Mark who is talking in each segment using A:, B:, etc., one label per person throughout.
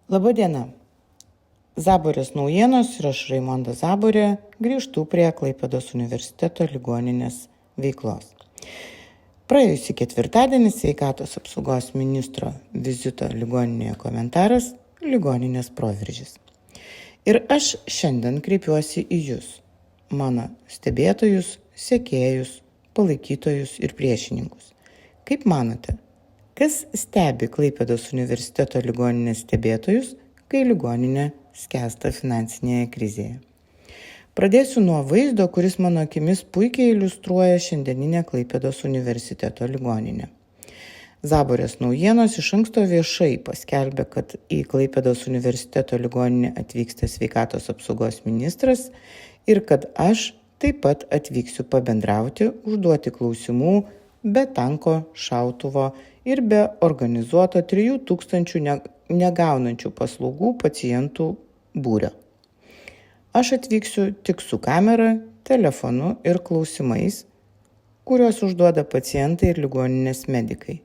A: Labadiena. Zaborės naujienos ir aš Raimonda Zaborė grįžtu prie Klaipėdos universiteto ligoninės veiklos. Praėjusį ketvirtadienį sveikatos apsaugos ministro vizito ligoninėje komentaras – ligoninės proveržis. Ir aš šiandien kreipiuosi į jūs, mano stebėtojus, sekėjus, palaikytojus ir priešininkus. Kaip manote, kas stebi Klaipėdos universiteto ligoninės stebėtojus, kai ligoninė skęsta finansinėje krizėje? Pradėsiu nuo vaizdo, kuris mano akimis puikiai iliustruoja šiandieninę Klaipėdos universiteto ligoninę. Zaborės naujienos iš anksto viešai paskelbė, kad į Klaipėdos universiteto ligoninę atvyksta sveikatos apsaugos ministras ir kad aš taip pat atvyksiu pabendrauti, užduoti klausimų be tanko, šautuvo ir be organizuoto 3000 negaunančių paslaugų pacientų būrio. Aš atvyksiu tik su kamera, telefonu ir klausimais, kuriuos užduoda pacientai ir ligoninės medikai.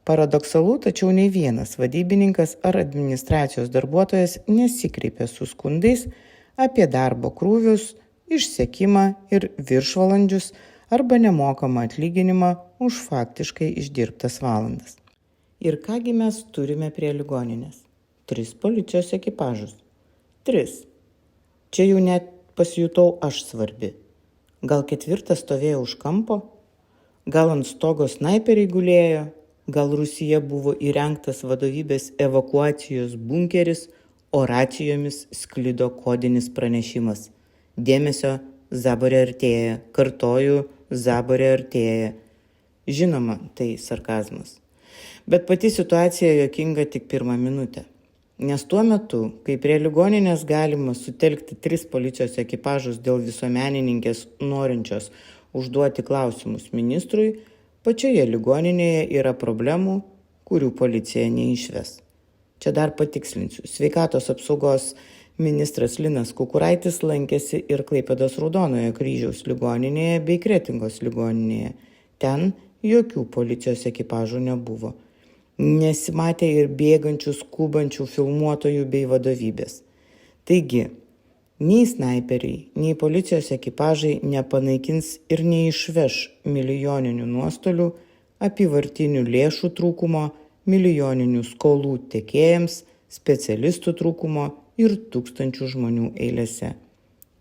A: Paradoksalu, tačiau nei vienas vadybininkas ar administracijos darbuotojas nesikreipė su skundais apie darbo krūvius, išsekimą ir viršvalandžius arba nemokamą atlyginimą už faktiškai išdirbtas valandas. Ir kągi mes turime prie ligoninės? 3 policijos ekipažus. 3. Čia jau net pasijutau aš svarbi. Gal 4 stovėjo už kampo? Gal ant stogo snaiperiai gulėjo? Gal Rusija buvo įrengtas vadovybės evakuacijos bunkeris, o racijomis sklido kodinis pranešimas. Dėmesio, Zaborė artėja. Kartoju, Zaborė artėja. Žinoma, tai sarkazmas. Bet pati situacija juokinga tik 1 minutę. Nes tuo metu, kai prie ligoninės galima sutelkti 3 policijos ekipažus dėl visuomenininkės norinčios užduoti klausimus ministrui, pačioje ligoninėje yra problemų, kurių policija neišves. Čia dar patikslinsiu. Sveikatos apsaugos ministras Linas Kukuraitis lankėsi ir Klaipėdos Raudonojo kryžiaus ligoninėje bei Kretingos ligoninėje. Ten jokių policijos ekipažų nebuvo. Nesimatė ir bėgančių, skubančių filmuotojų bei vadovybės. Taigi, nei snaiperiai, nei policijos ekipažai nepanaikins ir neišveš milijoninių nuostolių, apyvartinių lėšų trūkumo, milijoninių skolų tiekėjams, specialistų trūkumo ir tūkstančių žmonių eilėse.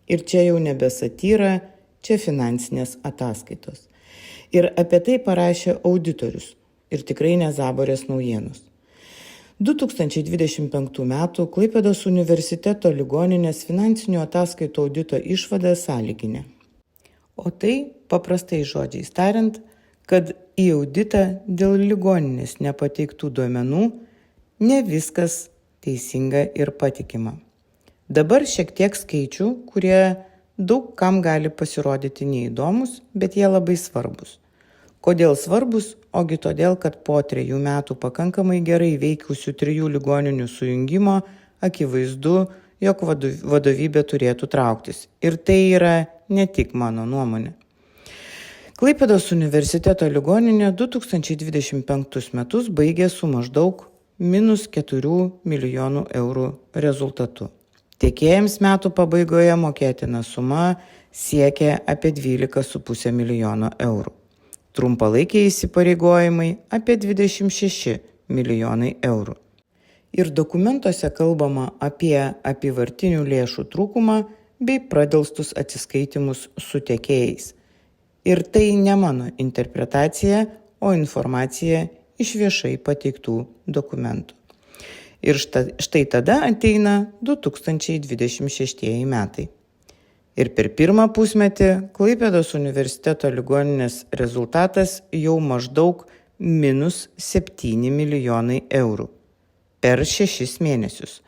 A: Ir čia jau nebe satyra, čia finansinės ataskaitos. Ir apie tai parašė auditorius. Ir tikrai ne Zaborės naujienos. 2025 m. Klaipėdos universiteto ligoninės finansinių ataskaitų audito išvada sąlyginė. O tai, paprastai žodžiais tariant, kad į auditą dėl ligoninės nepateiktų duomenų ne viskas teisinga ir patikima. Dabar šiek tiek skaičių, kurie daug kam gali pasirodyti neįdomus, bet jie labai svarbus. Kodėl svarbus? Ogi todėl, kad po 3 metų pakankamai gerai veikusių 3 ligoninių sujungimo akivaizdu, jog vadovybė turėtų trauktis. Ir tai yra ne tik mano nuomonė. Klaipėdos universiteto ligoninė 2025 metus baigė su maždaug -4 milijonų eurų rezultatu. Tiekėjams metų pabaigoje mokėtina suma siekia apie 12,5 milijono eurų. Trumpalaikiai įsipareigojimai apie 26 milijonai eurų. Ir dokumentuose kalbama apie apyvartinių lėšų trūkumą bei pradelstus atsiskaitimus su tiekėjais. Ir tai ne mano interpretacija, o informacija iš viešai pateiktų dokumentų. Ir štai tada ateina 2026 metai. Ir per 1 pusmetį Klaipėdos universiteto ligoninės rezultatas jau maždaug -7 milijonai eurų per 6 mėnesius.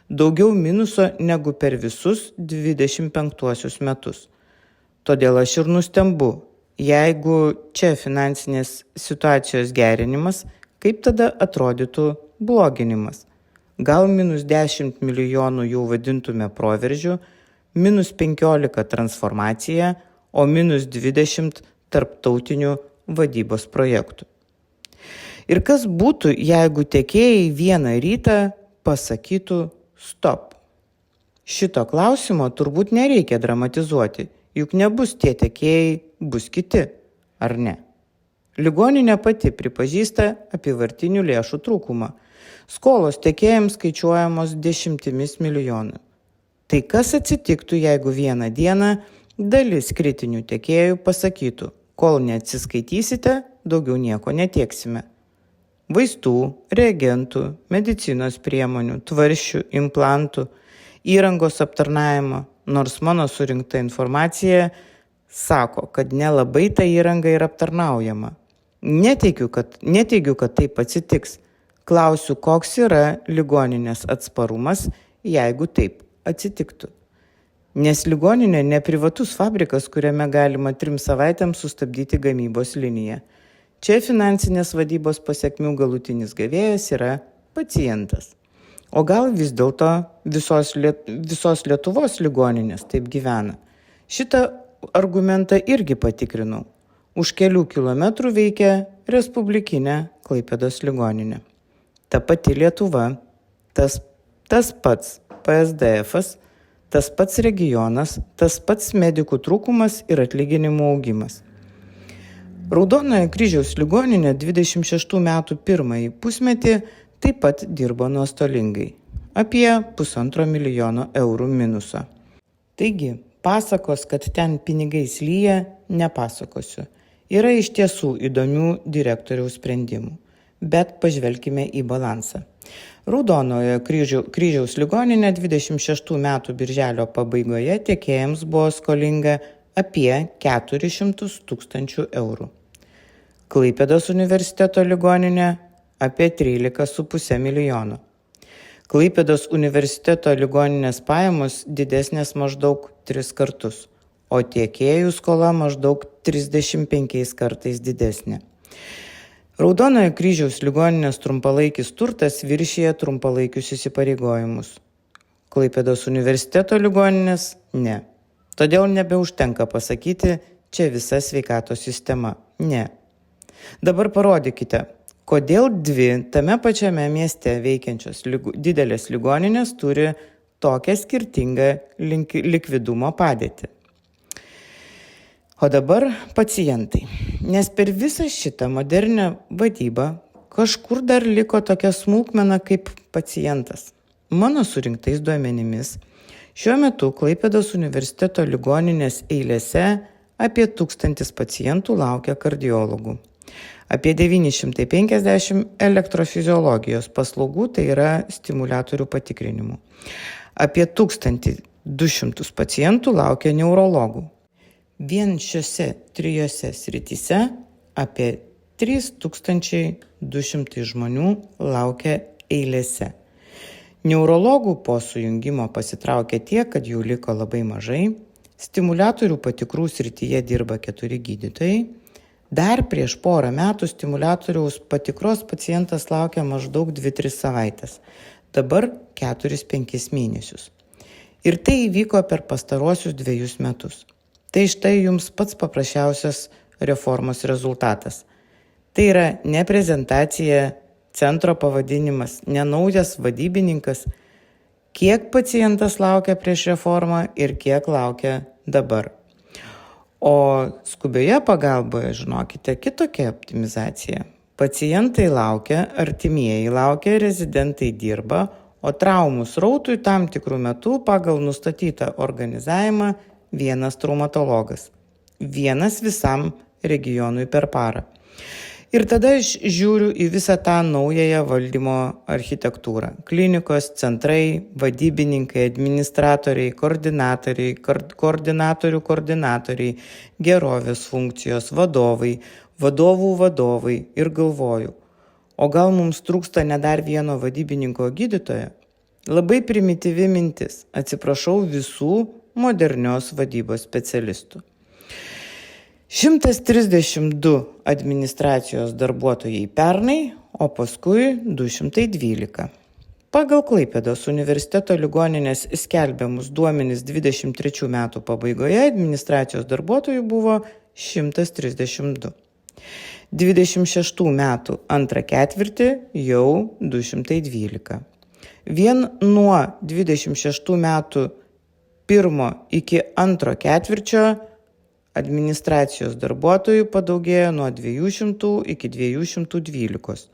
A: Daugiau minuso negu per visus 25 metus. Todėl aš ir nustembu, jeigu čia finansinės situacijos gerinimas, kaip tada atrodytų bloginimas. Gal -10 milijonų jau vadintume proveržiu, -15 transformacija, o -20 tarptautinių vadybos projektų. Ir kas būtų, jeigu tiekėjai vieną rytą pasakytų stop. Šito klausimo turbūt nereikia dramatizuoti, juk nebus tie tiekėjai, bus kiti, ar ne? Ligoninė pati pripažįsta apyvartinių lėšų trūkumą. Skolos tiekėjams skaičiuojamos 10 milijonų. Tai kas atsitiktų, jeigu vieną dieną dalis kritinių tiekėjų pasakytų, kol neatsiskaitysite, daugiau nieko netieksime. Vaistų, reagentų, medicinos priemonių, tvarsčių, implantų, įrangos aptarnavimo, nors mano surinkta informacija sako, kad nelabai ta įranga yra aptarnaujama. Neteigiu, kad taip atsitiks. Klausiu, koks yra ligoninės atsparumas, jeigu taip atsitiktų. Nes ligoninė ne privatus fabrikas, kuriame galima 3 savaitėms sustabdyti gamybos liniją. Čia finansinės vadybos pasekmių galutinis gavėjas yra pacientas. O gal vis dėlto visos Lietuvos ligoninės taip gyvena? Šitą argumentą irgi patikrinau. Už kelių kilometrų veikia Respublikinė Klaipėdos ligoninė. Ta pati Lietuva, tas pats PSDF-as, tas pats regionas, tas pats medikų trūkumas ir atlyginimų augimas. Raudonojo Kryžiaus ligoninė 26 metų pirmąjį pusmetį taip pat dirbo nuostolingai, apie 1,5 milijono eurų minusą. Taigi, pasakos, kad ten pinigais lyja, nepasakosiu. Yra iš tiesų įdomių direktoriaus sprendimų, bet pažvelkime į balansą. Raudonojo Kryžiaus ligoninė 26 metų birželio pabaigoje tiekėjams buvo skolinga apie 400 000 eurų. Klaipėdos universiteto ligoninė apie 13,5 milijono. Klaipėdos universiteto ligoninės pajamos didesnės maždaug 3 kartus, o tiekėjų skola maždaug 35 kartais didesnė. Raudonojo Kryžiaus ligoninės trumpalaikis turtas viršija trumpalaikius įsipareigojimus. Klaipėdos universiteto ligoninės ne. Todėl nebeužtenka pasakyti, čia visa sveikatos sistema. Ne. Dabar parodykite, kodėl 2 tame pačiame mieste veikiančios didelės ligoninės turi tokią skirtingą likvidumo padėtį. O dabar pacientai. Nes per visą šitą modernę vadybą kažkur dar liko tokia smulkmena kaip pacientas. Mano surinktais duomenimis, šiuo metu Klaipėdos universiteto ligoninės eilėse apie 1000 pacientų laukia kardiologų. Apie 950 elektrofiziologijos paslaugų, tai yra stimuliatorių patikrinimų. Apie 1200 pacientų laukia neurologų. Vien šiose 3 srityse apie 3200 žmonių laukia eilėse. Neurologų po sujungimo pasitraukė tiek, kad jų liko labai mažai. Stimuliatorių patikrų srityje dirba 4 gydytojai. Dar prieš porą metų stimuliatoriaus patikros pacientas laukia maždaug 2-3 savaitės. Dabar 4-5 mėnesius. Ir tai įvyko per pastaruosius 2 metus. Tai štai jums pats paprasčiausias reformos rezultatas. Tai yra ne prezentacija, centro pavadinimas, ne naujas vadybininkas. Kiek pacientas laukia prieš reformą ir kiek laukia dabar. O skubioje pagalboje, žinokite, kitokia optimizacija. Pacientai laukia, artimieji laukia, rezidentai dirba, o traumų srautui tam tikrų metų pagal nustatytą organizavimą vienas traumatologas. Vienas visam regionui per parą. Ir tada aš žiūriu į visą tą naująją valdymo architektūrą. Klinikos, centrai, vadybininkai, administratoriai, koordinatoriai, gerovės funkcijos, vadovai ir galvoju. O gal mums trūksta ne dar vieno vadybininko gydytojo? Labai primityvi mintis. Atsiprašau visų modernios vadybos specialistų. 132 administracijos darbuotojai pernai, o paskui 212. Pagal Klaipėdos universiteto ligoninės skelbiamus duomenis 23 metų pabaigoje administracijos darbuotojų buvo 132. 26 metų antrą ketvirtį jau 212. Vien nuo 26 metų 1 iki 2 ketvirčio administracijos darbuotojų padaugėjo nuo 200 iki 212.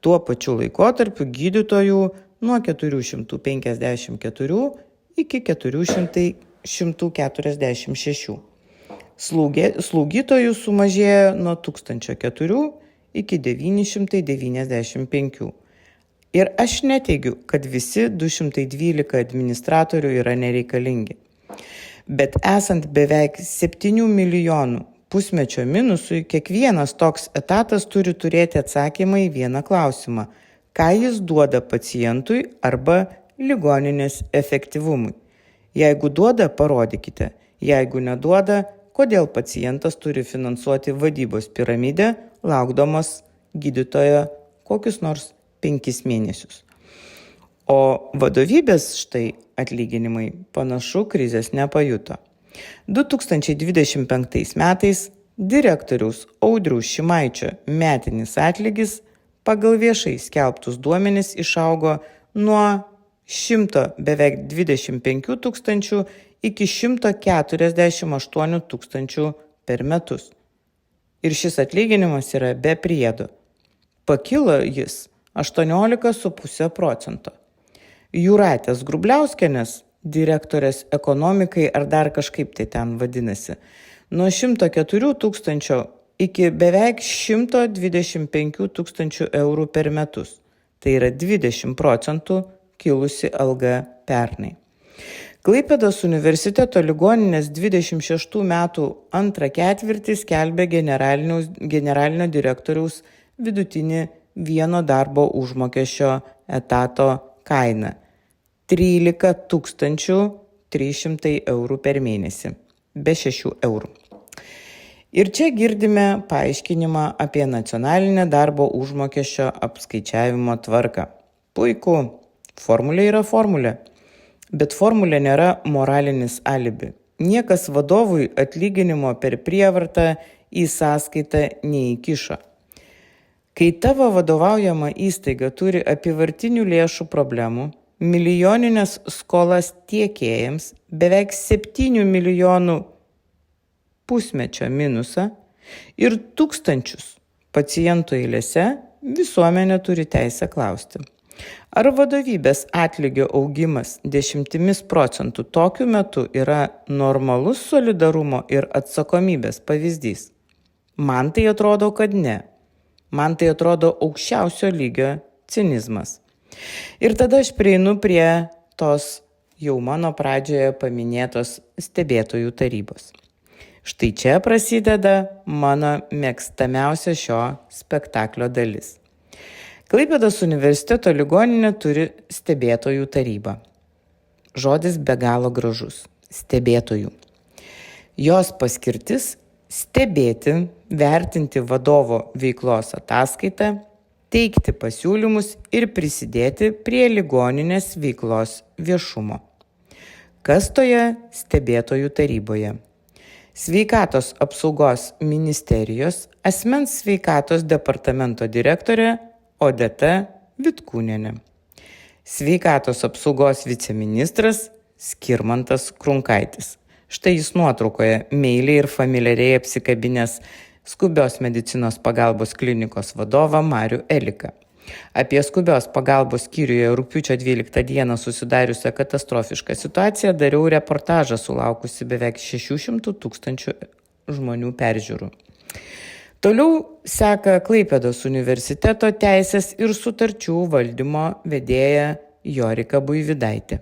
A: Tuo pačiu laikotarpiu gydytojų nuo 454 iki 446. Slaugytojų sumažėjo nuo 1004 iki 995. Ir aš neteigiu, kad visi 212 administratorių yra nereikalingi. Bet esant beveik 7 milijonų pusmečio minusui, kiekvienas toks etatas turi turėti atsakymą į vieną klausimą: ką jis duoda pacientui arba ligoninės efektyvumui. Jeigu duoda, parodykite. Jeigu neduoda, kodėl pacientas turi finansuoti vadybos piramidę, laukdamas gydytojo kokius nors 5 mėnesius. O vadovybės štai atlyginimai panašu krizės nepajuto. 2025 metais direktoriaus Audriaus Šimaičio metinis atlygis pagal viešai skelbtus duomenis išaugo nuo 100 beveik 25 tūkstančių iki 148 tūkstančių per metus. Ir šis atlyginimas yra be priedo. Pakilo jis 18,5%. Jūratės Grubliauskienės, direktorės ekonomikai ar dar kažkaip tai ten vadinasi, nuo 104 tūkstančio iki beveik 125 tūkstančių eurų per metus. Tai yra 20% kilusi alga pernai. Klaipėdos universiteto ligoninės 26 metų 2 ketvirtį skelbė generalinio direktoriaus vidutinį vieno darbo užmokesčio etato kainą 13 300 eurų per mėnesį, be 6 eurų. Ir čia girdime paaiškinimą apie nacionalinę darbo užmokesčio apskaičiavimo tvarką. Puiku, formulė yra formulė, bet formulė nėra moralinis alibi. Niekas vadovui atlyginimo per prievartą į sąskaitą neįkiša. Kai tavo vadovaujama įstaiga turi apyvartinių lėšų problemų, milijoninės skolas tiekėjams, beveik 7 milijonų pusmečio minusą ir tūkstančius pacientų eilėse, visuomenė turi teisę klausti: ar vadovybės atlygio augimas 10% tokiu metu yra normalus solidarumo ir atsakomybės pavyzdys? Man tai atrodo, kad ne. Man tai atrodo aukščiausio lygio cinizmas. Ir tada aš prieinu prie tos jau mano pradžioje paminėtos stebėtojų tarybos. Štai čia prasideda mano mėgstamiausia šio spektaklio dalis. Klaipėdos universiteto ligoninė turi stebėtojų tarybą. Žodis be galo gražus – stebėtojų. Jos paskirtis – stebėti, vertinti vadovo veiklos ataskaitą, teikti pasiūlymus ir prisidėti prie ligoninės veiklos viešumo. Kas toje stebėtojų taryboje? Sveikatos apsaugos ministerijos asmens sveikatos departamento direktorė Odeta Vitkūnienė. Sveikatos apsaugos viceministras Skirmantas Krunkaitis. Štai jis nuotraukoje meiliai ir familiariai apsikabinęs skubios medicinos pagalbos klinikos vadovą Marių Eliką. Apie skubios pagalbos skyriuje rugpjūčio 12 dieną susidariusią katastrofišką situaciją dariau reportažą sulaukusi beveik 600 tūkstančių žmonių peržiūrų. Toliau seka Klaipėdos universiteto teisės ir sutarčių valdymo vedėja Jorika Buivydaitė.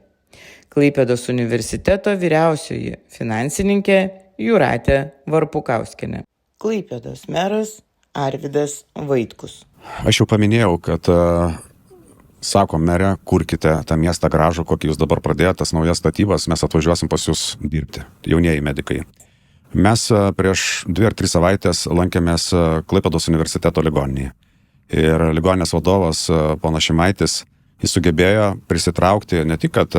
A: Klaipėdos universiteto vyriausioji finansininkė Jūratė Varpukauskienė. Klaipėdos meras Arvydas Vaitkus.
B: Aš jau paminėjau, kad sako merė, kurkite tą miestą gražų, kokį jūs dabar pradėjote, tas naujas statybas, mes atvažiuosim pas jūs dirbti, jaunieji medikai. Mes prieš 2 ar 3 savaitės lankėmės Klaipėdos universiteto ligoninėje. Ir ligoninės vadovas, ponas Šimaitis, jis sugebėjo prisitraukti ne tik, kad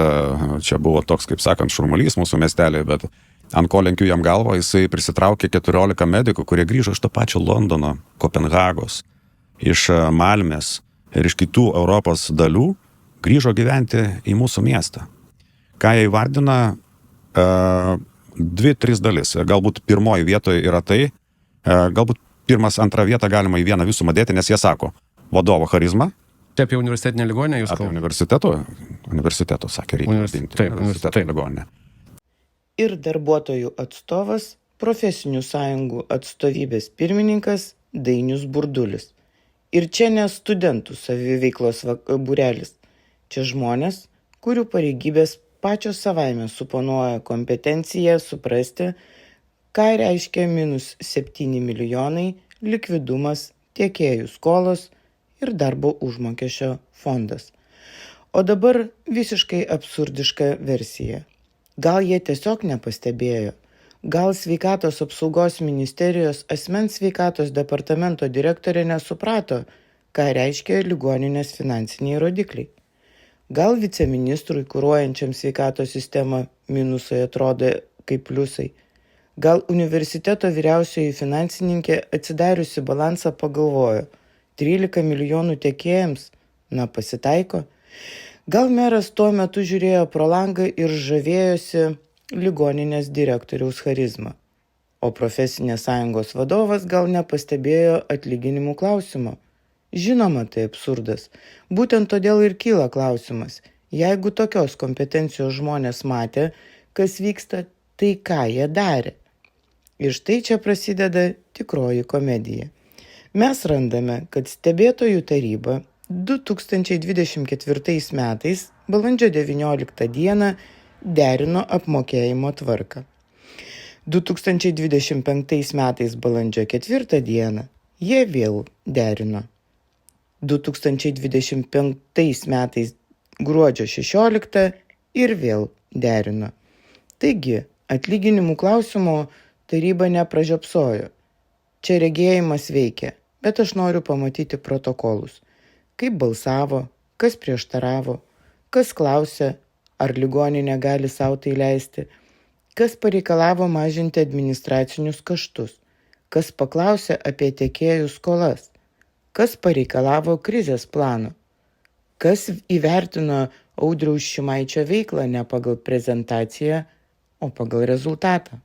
B: čia buvo toks, kaip sakant, šurmulys mūsų miestelėje, bet ant ko lenkiu jam galvą, jisai prisitraukė 14 medikų, kurie grįžo iš to pačio Londono, Kopenhagos, iš Malmės ir iš kitų Europos dalių, grįžo gyventi į mūsų miestą. Ką jie įvardina, 2-3 dalis. Galbūt pirmoji vietoje yra tai, galbūt pirmas, antrą vietą galima į vieną visumą dėti, nes jie sako, vadovo charizma.
C: Čia apie universitetinę ligoninę jūs
B: Apie
C: kalbate?
B: universiteto, sakė, reikia vadinti.
C: Taip,
B: Universiteto ligoninė.
A: Ir darbuotojų atstovas, profesinių sąjungų atstovybės pirmininkas Dainius Burdulis. Ir čia ne studentų saviveiklos būrelis. Čia žmonės, kurių pareigybės pačios savaime suponuoja kompetenciją suprasti, ką reiškia -7 milijonai, likvidumas, tiekėjų skolos ir darbo užmokesčio fondas. O dabar visiškai absurdiška versija. Gal jie tiesiog nepastebėjo? Gal sveikatos apsaugos ministerijos asmens sveikatos departamento direktorė nesuprato, ką reiškia ligoninės finansiniai rodikliai? Gal viceministrui kuruojančiam sveikatos sistemą minusai atrodo kaip pliusai? Gal universiteto vyriausioji finansininkė atsidariusi balansą pagalvojo, 13 milijonų tiekėjams, na pasitaiko? Gal meras tuo metu žiūrėjo pro langą ir žavėjosi ligoninės direktoriaus charizma, o profesinės sąjungos vadovas gal nepastebėjo atlyginimų klausimo. Žinoma, tai absurdas. Būtent todėl ir kyla klausimas, jeigu tokios kompetencijos žmonės matė, kas vyksta, tai ką jie darė? Ir štai čia prasideda tikroji komedija. Mes randame, kad stebėtojų taryba 2024 metais, balandžio 19 dieną, derino apmokėjimo tvarką. 2025 metais balandžio 4 dieną jie vėl derino. 2025 metais gruodžio 16 ir vėl derino. Taigi, atlyginimų klausimo taryba nepražiopsojo. Čia regėjimas veikia, bet aš noriu pamatyti protokolus. Kaip balsavo, kas prieštaravo, kas klausė, ar ligoninė gali savo tai leisti, kas pareikalavo mažinti administracinius kaštus, kas paklausė apie tiekėjų skolas, kas pareikalavo krizės plano, kas įvertino Audriaus Šimaičio veiklą ne pagal prezentaciją, o pagal rezultatą.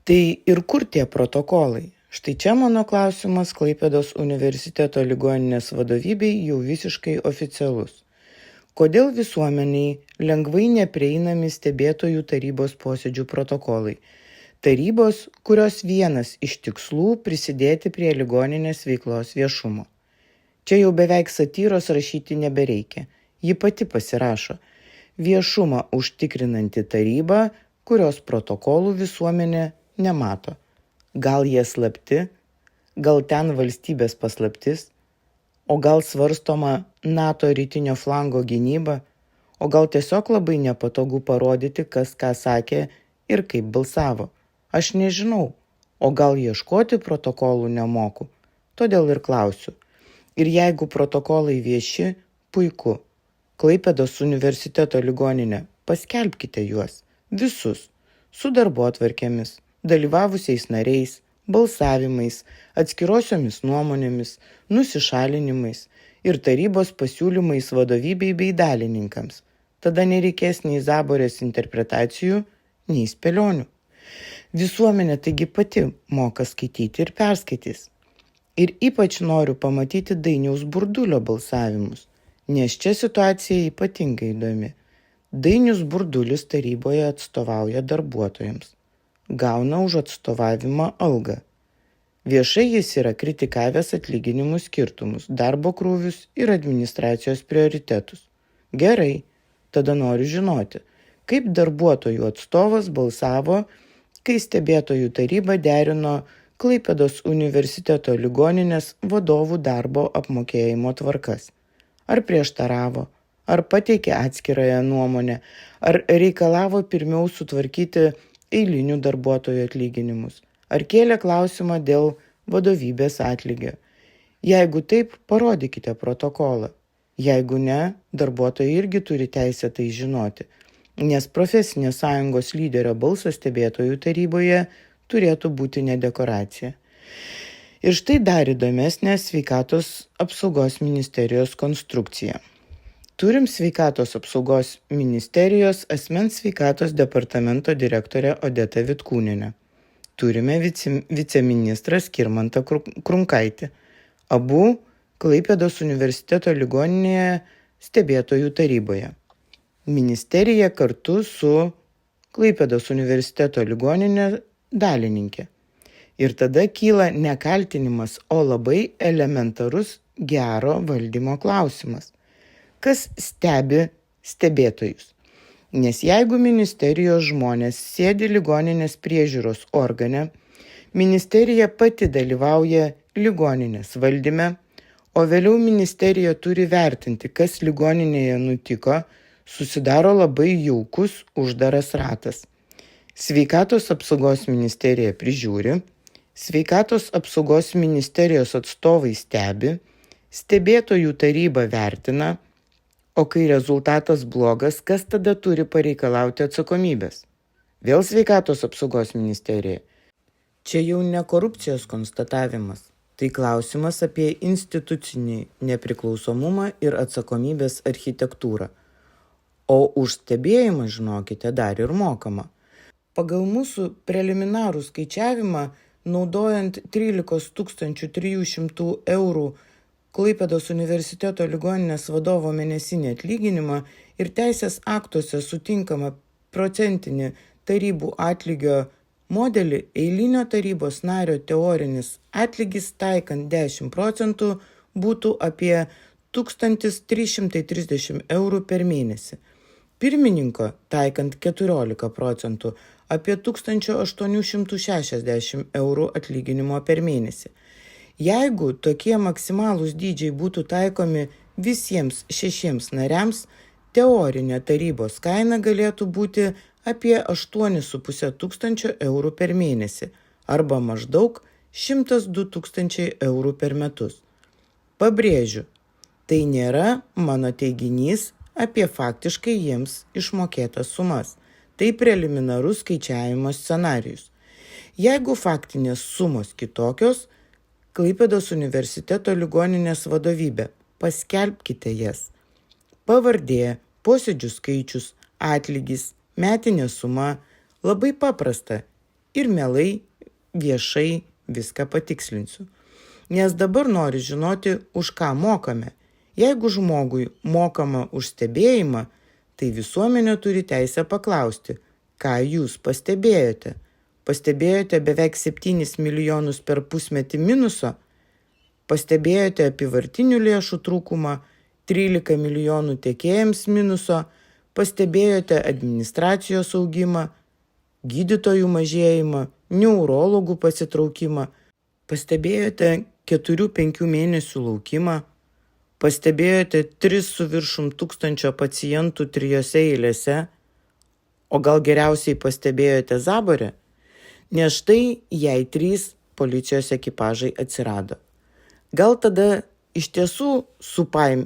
A: Tai ir kur tie protokolai? Štai čia mano klausimas Klaipėdos universiteto ligoninės vadovybei jau visiškai oficialus. Kodėl visuomeniai lengvai neprieinami stebėtojų tarybos posėdžių protokolai? Tarybos, kurios vienas iš tikslų prisidėti prie ligoninės veiklos viešumo. Čia jau beveik satyros rašyti nebereikia. Ji pati pasirašo. Viešumą užtikrinanti taryba, kurios protokolų visuomenė nemato. Gal jie slapti, gal ten valstybės paslaptis, o gal svarstoma NATO rytinio flango gynyba, o gal tiesiog labai nepatogu parodyti, kas ką sakė ir kaip balsavo. Aš nežinau, o gal ieškoti protokolų nemoku, todėl ir klausiu. Ir jeigu protokolai vieši, puiku. Klaipėdos universiteto ligoninė, paskelbkite juos, visus, su darbotvarkėmis, dalyvavusiais nariais, balsavimais, atskirosiomis nuomonėmis, nusišalinimais ir tarybos pasiūlymais vadovybei bei dalininkams. Tada nereikės nei Zaborės interpretacijų, nei spėlionių. Visuomenė taigi pati moka skaityti ir perskaitys. Ir ypač noriu pamatyti Dainiaus Burdulio balsavimus, nes čia situacija ypatingai įdomi. Dainius Burdulis taryboje atstovauja darbuotojams. Gauna už atstovavimą algą. Viešai jis yra kritikavęs atlyginimų skirtumus, darbo krūvius ir administracijos prioritetus. Gerai, tada noriu žinoti, kaip darbuotojų atstovas balsavo, kai stebėtojų taryba derino Klaipėdos universiteto ligoninės vadovų darbo apmokėjimo tvarkas. Ar prieštaravo, ar pateikė atskirąją nuomonę, ar reikalavo pirmiau sutvarkyti eilinių darbuotojų atlyginimus, ar kėlė klausimą dėl vadovybės atlygio. Jeigu taip, parodykite protokolą. Jeigu ne, darbuotojai irgi turi teisę tai žinoti, nes profesinės sąjungos lyderio balsas stebėtojų taryboje turėtų būti ne dekoracija. Ir štai dar įdomesnė sveikatos apsaugos ministerijos konstrukcija. Turim sveikatos apsaugos ministerijos asmens sveikatos departamento direktorę Odetą Vitkūnienę. Turime viceministrą Skirmantą Krunkaitį. Abu Klaipėdos universiteto ligoninėje stebėtojų taryboje. Ministerija kartu su Klaipėdos universiteto ligoninė dalininkė. Ir tada kyla ne kaltinimas, o labai elementarus gero valdymo klausimas. Kas stebi stebėtojus? Nes jeigu ministerijos žmonės sėdi ligoninės priežiūros organe, ministerija pati dalyvauja ligoninės valdyme, o vėliau ministerija turi vertinti, kas ligoninėje nutiko, susidaro labai jaukus uždaras ratas. Sveikatos apsaugos ministerija prižiūri, Sveikatos apsaugos ministerijos atstovai stebi, stebėtojų taryba vertina, o kai rezultatas blogas, kas tada turi pareikalauti atsakomybės? Vėl Sveikatos apsaugos ministerija. Čia jau ne korupcijos konstatavimas, tai klausimas apie institucinį nepriklausomumą ir atsakomybės architektūrą. O už stebėjimą, žinokite, dar ir mokama. Pagal mūsų preliminarų skaičiavimą, naudojant 13 300 eurų Klaipėdos universiteto ligoninės vadovo mėnesinį atlyginimą ir teisės aktuose sutinkamą procentinį tarybų atlygio modelį, eilinio tarybos nario teorinis atlygis taikant 10% būtų apie 1330 eurų per mėnesį. Pirmininko taikant 14% apie 1860 eurų atlyginimo per mėnesį. Jeigu tokie maksimalūs dydžiai būtų taikomi visiems 6 nariams, teorinė tarybos kaina galėtų būti apie 8,5 tūkstančio eurų per mėnesį arba maždaug 102 tūkstančiai eurų per metus. Pabrėžiu, tai nėra mano teiginys apie faktiškai jiems išmokėtas sumas. Tai preliminarus skaičiavimo scenarijus. Jeigu faktinės sumos kitokios, Klaipėdos universiteto ligoninės vadovybė, paskelbkite jas. Pavardė, posėdžių skaičius, atlygis, metinė suma, labai paprasta ir mielai viešai viską patikslinsiu. Nes dabar noriu žinoti, už ką mokame. Jeigu žmogui mokama už stebėjimą, tai visuomenė turi teisę paklausti, ką jūs pastebėjote. Pastebėjote beveik 7 milijonus per pusmetį minuso? Pastebėjote apyvartinių lėšų trūkumą, 13 milijonų tiekėjams minuso? Pastebėjote administracijos augimą, gydytojų mažėjimą, neurologų pasitraukimą? Pastebėjote 4-5 mėnesių laukimą? Pastebėjote 3 su viršum tūkstančio pacientų 3 eilėse, o gal geriausiai pastebėjote Zaborę? Nes štai jei 3 policijos ekipažai atsirado. Gal tada iš tiesų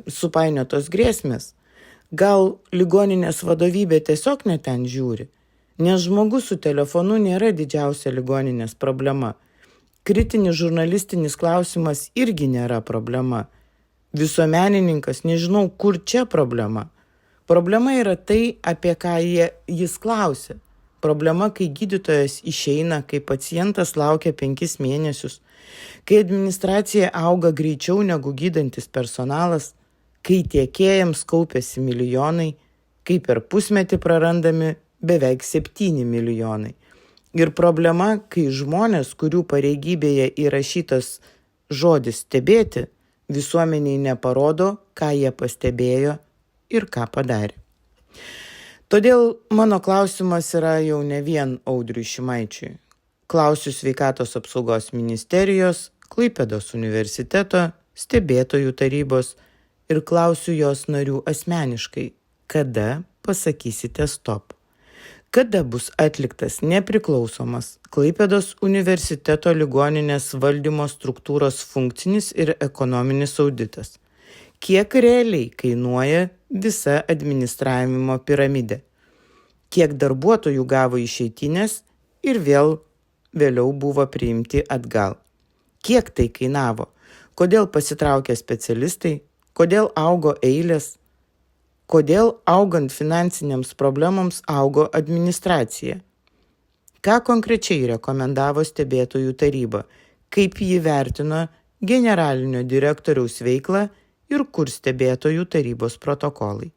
A: supainiotos grėsmės? Gal ligoninės vadovybė tiesiog ne ten žiūri? Nes žmogus su telefonu nėra didžiausia ligoninės problema. Kritinis žurnalistinis klausimas irgi nėra problema. Visuomenininkas, nežinau, kur čia problema. Problema yra tai, apie ką jis klausia. Problema, kai gydytojas išeina, kai pacientas laukia 5 mėnesius, kai administracija auga greičiau negu gydantis personalas, kai tiekėjams kaupiasi milijonai, kai per pusmetį prarandami beveik 7 milijonai. Ir problema, kai žmonės, kurių pareigybėje įrašytas žodis stebėti, visuomeniai neparodo, ką jie pastebėjo ir ką padarė. Todėl mano klausimas yra jau ne vien Audriui Šimaičiui. Klausiu Sveikatos apsaugos ministerijos, Klaipėdos universiteto, stebėtojų tarybos ir klausiu jos narių asmeniškai, kada pasakysite stop. Kada bus atliktas nepriklausomas Klaipėdos universiteto ligoninės valdymo struktūros funkcinis ir ekonominis auditas? Kiek realiai kainuoja visa administravimo piramidė? Kiek darbuotojų gavo išeitinės ir vėliau buvo priimti atgal? Kiek tai kainavo? Kodėl pasitraukė specialistai? Kodėl augo eilės? Kodėl augant finansinėms problemams augo administracija? Ką konkrečiai rekomendavo stebėtojų taryba? Kaip jį vertino generalinio direktoriaus veiklą ir kur stebėtojų tarybos protokolai?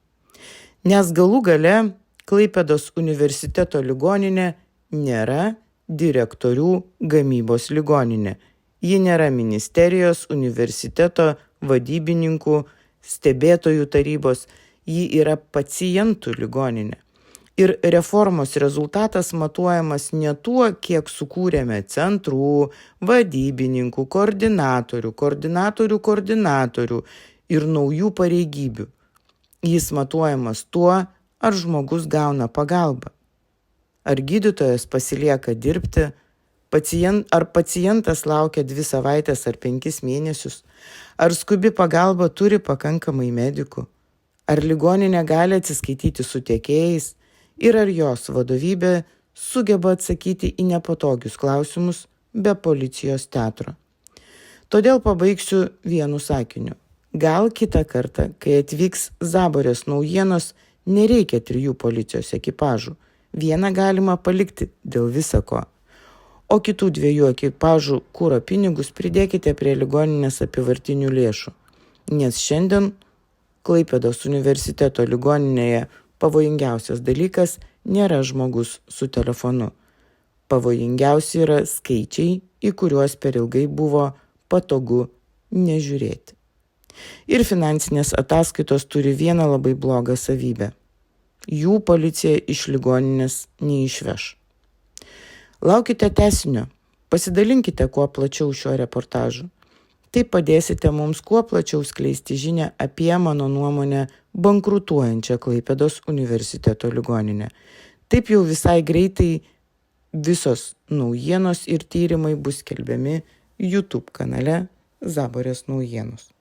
A: Nes galų gale Klaipėdos universiteto ligoninė nėra direktorių gamybos ligoninė. Ji nėra ministerijos, universiteto, vadybininkų, stebėtojų tarybos. Ji yra pacientų ligoninė. Ir reformos rezultatas matuojamas ne tuo, kiek sukūrėme centrų, vadybininkų, koordinatorių ir naujų pareigybių. Jis matuojamas tuo, ar žmogus gauna pagalbą. Ar gydytojas pasilieka dirbti, ar pacientas laukia 2 savaitės ar 5 mėnesius, ar skubi pagalba turi pakankamai medikų, ar ligoninė gali atsiskaityti su tiekėjais ir ar jos vadovybė sugeba atsakyti į nepatogius klausimus be policijos teatro. Todėl pabaigsiu vienu sakiniu. Gal kitą kartą, kai atvyks Zaborės naujienos, nereikia 3 policijos ekipažų. Vieną galima palikti dėl visako. O kitų 2 ekipažų kuro pinigus pridėkite prie ligoninės apyvartinių lėšų. Nes šiandien Klaipėdos universiteto ligoninėje pavojingiausias dalykas nėra žmogus su telefonu. Pavojingiausi yra skaičiai, į kuriuos per ilgai buvo patogu nežiūrėti. Ir finansinės ataskaitos turi vieną labai blogą savybę. Jų policija iš ligoninės neišveš. Laukite tęsinio. Pasidalinkite kuo plačiau šiuo reportažu. Taip padėsite mums kuo plačiau skleisti žinią apie, mano nuomonę, bankrutuojančią Klaipėdos universiteto ligoninę. Taip jau visai greitai visos naujienos ir tyrimai bus skelbiami YouTube kanale Zaborės naujienos.